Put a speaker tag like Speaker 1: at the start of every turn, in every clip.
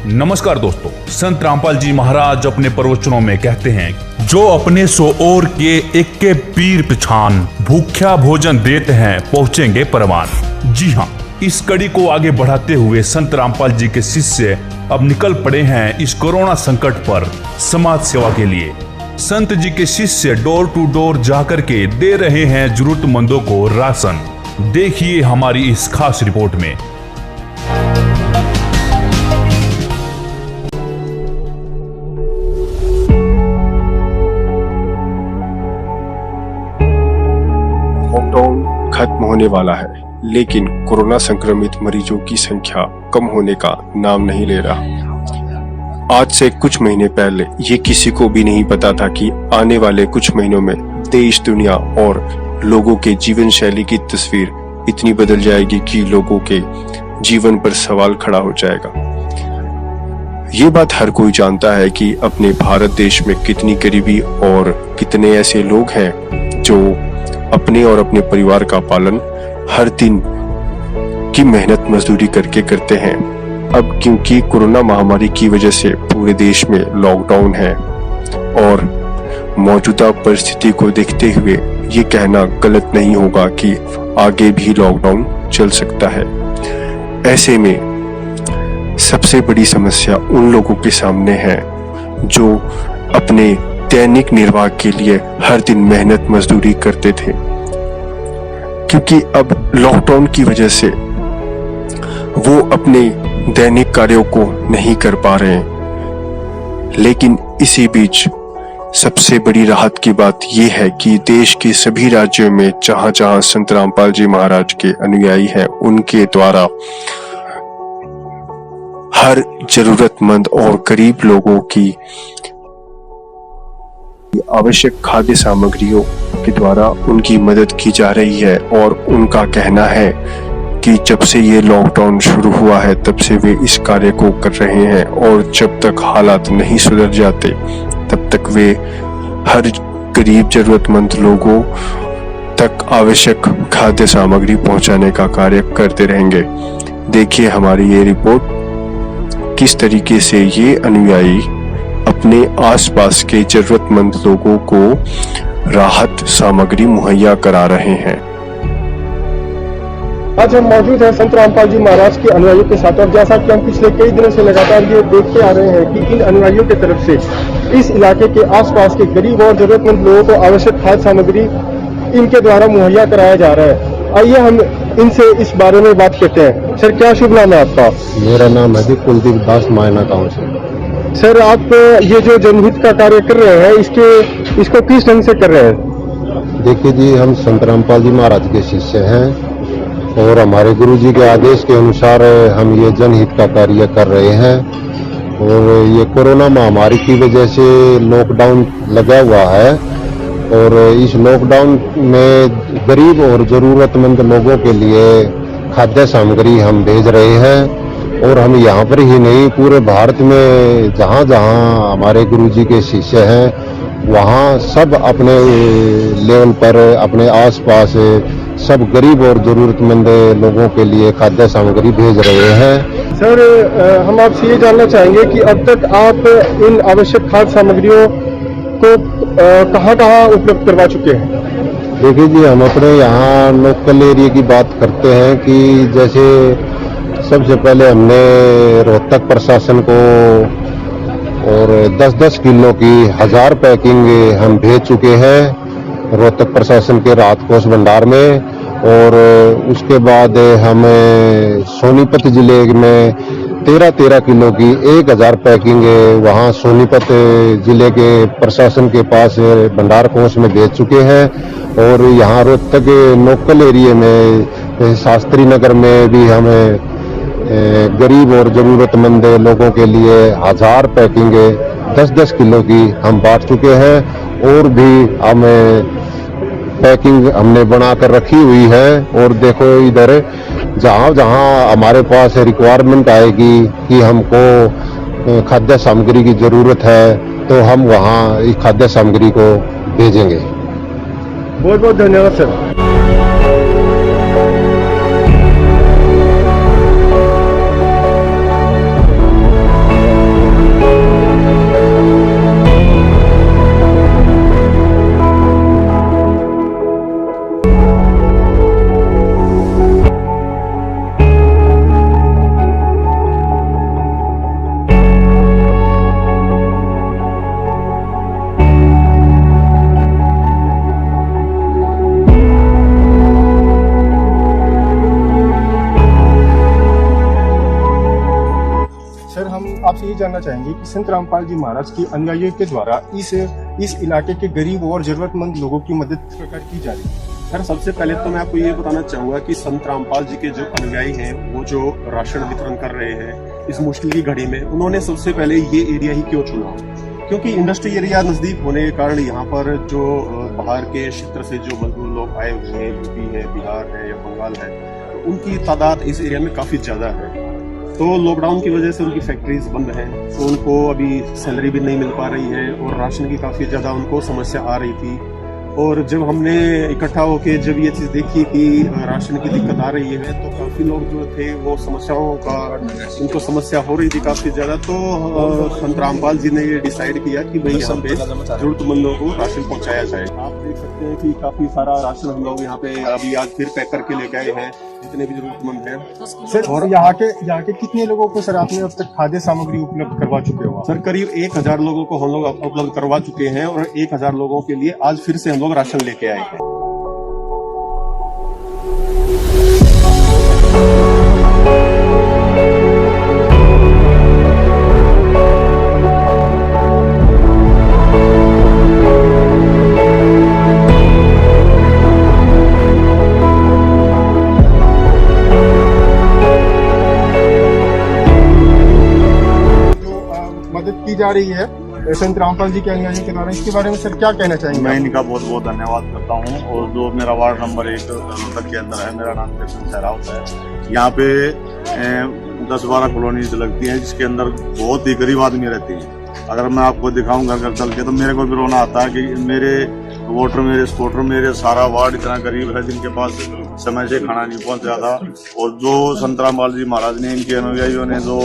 Speaker 1: नमस्कार दोस्तों, संत रामपाल जी महाराज अपने प्रवचनों में कहते हैं, जो अपने सो और के एक के पीर पिछान भूख्या भोजन देते हैं पहुंचेंगे परवान। जी हाँ, इस कड़ी को आगे बढ़ाते हुए संत रामपाल जी के शिष्य अब निकल पड़े हैं इस कोरोना संकट पर समाज सेवा के लिए। संत जी के शिष्य डोर टू डोर जाकर के दे रहे हैं जरूरतमंदों को राशन। देखिए हमारी इस खास रिपोर्ट में।
Speaker 2: लॉकडाउन खत्म होने वाला है, लेकिन कोरोना संक्रमित मरीजों की संख्या कम होने का नाम नहीं ले रहा। आज से कुछ महीने पहले ये किसी को भी नहीं पता था कि आने वाले कुछ महीनों में देश, दुनिया और लोगों के जीवन शैली की तस्वीर इतनी बदल जाएगी कि लोगों के जीवन पर सवाल खड़ा हो जाएगा। ये बात हर कोई जानता है कि अपने भारत देश में कितनी गरीबी और कितने ऐसे लोग हैं जो अपने और अपने परिवार का पालन हर दिन की मेहनत मजदूरी करके करते हैं। अब क्योंकि कोरोना महामारी की वजह से पूरे देश में लॉकडाउन है और मौजूदा परिस्थिति को देखते हुए ये कहना गलत नहीं होगा कि आगे भी लॉकडाउन चल सकता है। ऐसे में सबसे बड़ी समस्या उन लोगों के सामने है जो अपने दैनिक निर्वाह के लिए हर दिन मेहनत मजदूरी करते थे, क्योंकि अब लॉकडाउन की वजह से वो अपने दैनिक कार्यों को नहीं कर पा रहे हैं। लेकिन इसी बीच सबसे बड़ी राहत की बात यह है कि देश के सभी राज्यों में जहां जहां संत रामपाल जी महाराज के अनुयायी हैं, उनके द्वारा हर जरूरतमंद और गरीब लोगों की आवश्यक खाद्य सामग्रियों के द्वारा उनकी मदद की जा रही है। और उनका कहना है कि जब से ये लॉकडाउन शुरू हुआ है तब से वे इस कार्य को कर रहे हैं और जब तक हालात नहीं सुधर जाते तब तक वे हर गरीब जरूरतमंद लोगों तक आवश्यक खाद्य सामग्री पहुंचाने का कार्य करते रहेंगे। देखिए हमारी ये रिपोर्ट, किस तरीके से ये अनुयायी अपने आसपास के जरूरतमंद लोगों को राहत सामग्री मुहैया करा रहे हैं।
Speaker 3: आज हम मौजूद हैं संत रामपाल जी महाराज के अनुयायियों के साथ, और जैसा कि हम पिछले कई दिनों से लगातार ये देखते आ रहे हैं कि इन अनुयायियों की तरफ से इस इलाके के आसपास के गरीब और जरूरतमंद लोगों को आवश्यक खाद्य सामग्री इनके द्वारा मुहैया कराया जा रहा है। आइए हम इनसे इस बारे में बात करते हैं। सर, क्या शुभ नाम है आपका?
Speaker 4: मेरा नाम है कुलदीप दास, मायना गाँव से।
Speaker 3: सर, आप ये जो जनहित का कार्य कर रहे हैं इसको किस ढंग से कर रहे हैं?
Speaker 4: देखिए जी, हम संत रामपाल जी महाराज के शिष्य हैं और हमारे गुरु जी के आदेश के अनुसार हम ये जनहित का कार्य कर रहे हैं। और ये कोरोना महामारी की वजह से लॉकडाउन लगा हुआ है और इस लॉकडाउन में गरीब और जरूरतमंद लोगों के लिए खाद्य सामग्री हम भेज रहे हैं। और हम यहाँ पर ही नहीं, पूरे भारत में जहाँ जहाँ हमारे गुरु जी के शिष्य हैं वहाँ सब अपने लेवल पर, अपने आसपास सब गरीब और जरूरतमंद लोगों के लिए खाद्य सामग्री भेज रहे हैं।
Speaker 3: सर, हम आपसे ये जानना चाहेंगे कि अब तक आप इन आवश्यक खाद्य सामग्रियों को कहाँ उपलब्ध करवा चुके हैं?
Speaker 4: देखिए जी, हम अपने यहाँ लोकल एरिया की बात करते हैं कि जैसे सबसे पहले हमने रोहतक प्रशासन को और 10-10 किलो की 1000 पैकिंग हम भेज चुके हैं रोहतक प्रशासन के राहत कोष भंडार में। और उसके बाद हम सोनीपत जिले में 13-13 किलो की 1000 पैकिंग वहाँ सोनीपत जिले के प्रशासन के पास भंडार कोष में भेज चुके हैं। और यहाँ रोहतक लोकल एरिया में शास्त्री नगर में भी हम गरीब और जरूरतमंद लोगों के लिए 1000 पैकिंग 10-10 किलो की हम बांट चुके हैं। और भी हम पैकिंग हमने बनाकर रखी हुई है। और देखो इधर जहाँ जहाँ हमारे पास रिक्वायरमेंट आएगी कि हमको खाद्य सामग्री की जरूरत है तो हम वहाँ इस खाद्य सामग्री को भेजेंगे।
Speaker 3: बहुत बहुत धन्यवाद सर। सर, हम आपसे ये जानना चाहेंगे कि संत रामपाल जी महाराज के अनुयायियों के द्वारा इस इलाके के गरीब और जरूरतमंद लोगों की मदद किस प्रकार की जा रही है?
Speaker 5: सर, सबसे पहले तो मैं आपको ये बताना चाहूंगा कि संत रामपाल जी के जो अनुयायी हैं वो जो राशन वितरण कर रहे हैं इस मुश्किल की घड़ी में, उन्होंने सबसे पहले ये एरिया ही क्यों चुना? क्योंकि इंडस्ट्री एरिया नजदीक होने के कारण यहाँ पर जो बाहर के क्षेत्र से जो मजदूर लोग आए हुए हैं, यूपी है, बिहार है या बंगाल है, तो उनकी तादाद इस एरिया में काफी ज्यादा है। तो लॉकडाउन की वजह से उनकी फैक्ट्रीज बंद हैं, तो उनको अभी सैलरी भी नहीं मिल पा रही है और राशन की काफी ज्यादा उनको समस्या आ रही थी। और जब हमने इकट्ठा होकर जब ये चीज़ देखी कि राशन की दिक्कत आ रही है, तो काफ़ी लोग जो थे वो समस्याओं का, उनको समस्या हो रही थी काफ़ी ज़्यादा। तो संत रामपाल जी ने ये डिसाइड किया कि भाई यहाँ पे जरूरतमंद लोगों को राशन पहुँचाया जाए। आप देख सकते हैं कि काफ़ी सारा राशन हम लोग यहाँ पे अभी आज फिर पैक करके लेके आए हैं, जितने भी जरूरतमंद हैं।
Speaker 3: सर, और यहाँ के कितने लोगों को सर आपने अब तक खाद्य सामग्री उपलब्ध करवा चुके हो?
Speaker 5: सर, करीब 1000 लोगों को हम लोग उपलब्ध करवा चुके हैं और 1000 लोगों के लिए आज फिर से हम लोग राशन लेके आए हैं।
Speaker 3: मदद की जा रही है संत रामपाल जी के अनुयायियों के द्वारा, इसके बारे में सर क्या कहना चाहेंगे?
Speaker 6: मैं इनका बहुत बहुत धन्यवाद करता हूँ। और जो मेरा वार्ड नंबर 1 रोहतक के अंदर है, मेरा नाम कृष्ण सहरावत है। यहाँ पे 10-12 कॉलोनीज लगती हैं, जिसके अंदर बहुत ही गरीब आदमी रहते हैं। अगर मैं आपको दिखाऊं घर घर चल के, तो मेरे को भी रोना आता है कि मेरे वोटर, मेरे सपोर्टर, मेरे सारा वार्ड इतना गरीब है जिनके पास समय से खाना नहीं पहुँच जाता। और जो संत रामपाल जी महाराज ने, इनके अनुयायियों ने जो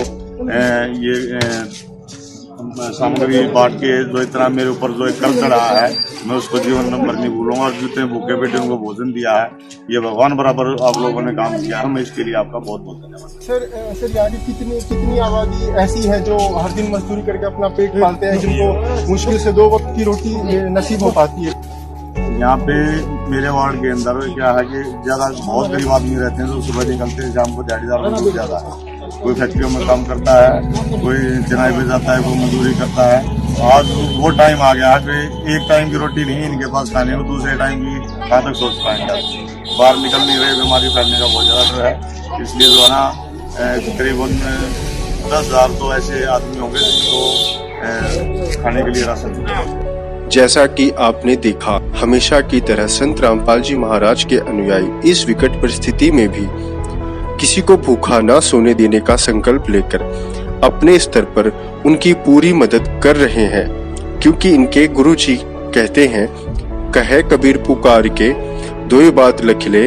Speaker 6: ये सामग्री बांट के जो इतना मेरे ऊपर जो कर चढ़ा है, मैं उसको जीवन नंबर नहीं भूलूंगा। और जितने भूखे बेटे उनको भोजन दिया है, ये भगवान बराबर आप लोगों ने काम किया है। मैं इसके लिए आपका बहुत बहुत धन्यवाद।
Speaker 3: सर यहाँ की कितनी आबादी ऐसी है जो हर दिन मजदूरी करके अपना पेट पालते हैं, जिनको मुश्किल से 2 वक्त की रोटी नसीब हो पाती है?
Speaker 6: यहाँ पे मेरे वार्ड के अंदर क्या है कि ज्यादा बहुत गरीब आदमी रहते हैं, जो सुबह निकलते हैं, शाम को दिहाड़ीदार बहुत ज्यादा है। कोई फैक्ट्रियों में काम करता है, कोई चेन्नई पे जाता है, कोई मजदूरी करता है। आज वो टाइम आ गया है कि एक टाइम की रोटी नहीं इनके पास खाने को, दूसरे टाइम की कहाँ तक सोच पाएंगे। बाहर निकल नहीं रहे, बीमारी फैलने का बहुत ज्यादा डर है। इसलिए जो है ना, करीबन 10,000 तो ऐसे आदमी होंगे जिनको खाने के लिए राशन।
Speaker 2: जैसा कि आपने देखा, हमेशा की तरह संत रामपाल जी महाराज के अनुयायी इस विकट परिस्थिति में भी किसी को भूखा न सोने देने का संकल्प लेकर अपने स्तर पर उनकी पूरी मदद कर रहे हैं। क्योंकि इनके गुरु जी कहते हैं, कहे कबीर पुकार के 2 बात लखिले,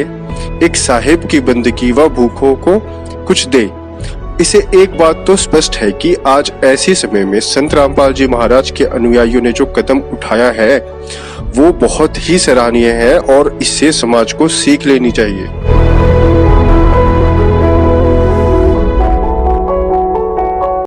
Speaker 2: एक साहेब की बंदगी व भूखों को कुछ दे। इसे एक बात तो स्पष्ट है कि आज ऐसे समय में संत रामपाल जी महाराज के अनुयायियों ने जो कदम उठाया है वो बहुत ही सराहनीय है और इससे समाज को सीख लेनी चाहिए।